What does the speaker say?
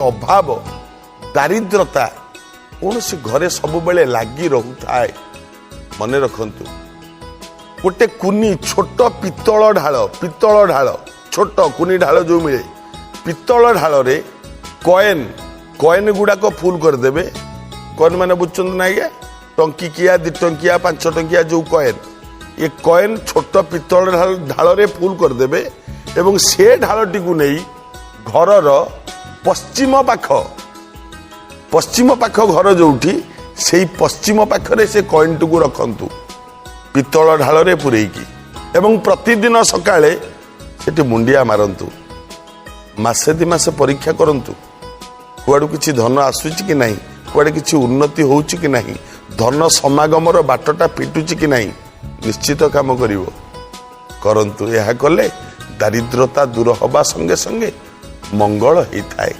अभाव दारिद्रता कौन से घरे सब बेले लगी रोए मन रखु गोटे कुनी छोट पितल ढाल छोट कुनी ढाल जो मिले पितल ढाल रे कॉइन गुड़ाक फुल करदे कॉइन मैंने बुझुं ना ये टंकिया 2 टंकिया 5 टंकिया जो कॉइन ये कॉइन छोट पितल ढाल रे फुल करदे एवं से ढालटी को नहीं घर पश्चिम पाख घर जो से पश्चिम पाखरे से कॉइन टू रखंतु पितल ढाल रे पुरेकी एवं प्रतिदिन सकाळे सेठी मुंडिया मारंतु मासे 2 मास परीक्षा करंतु कुआडू किछि धन आसुची कि नाही कुआडे किछि उन्नति होउची कि नाही धन समागमर बाटटा फिटुची कि नाही निश्चित काम करिवो करंतु यह कले दारिद्रता दूर हवा संगे संगे मंगल होता है।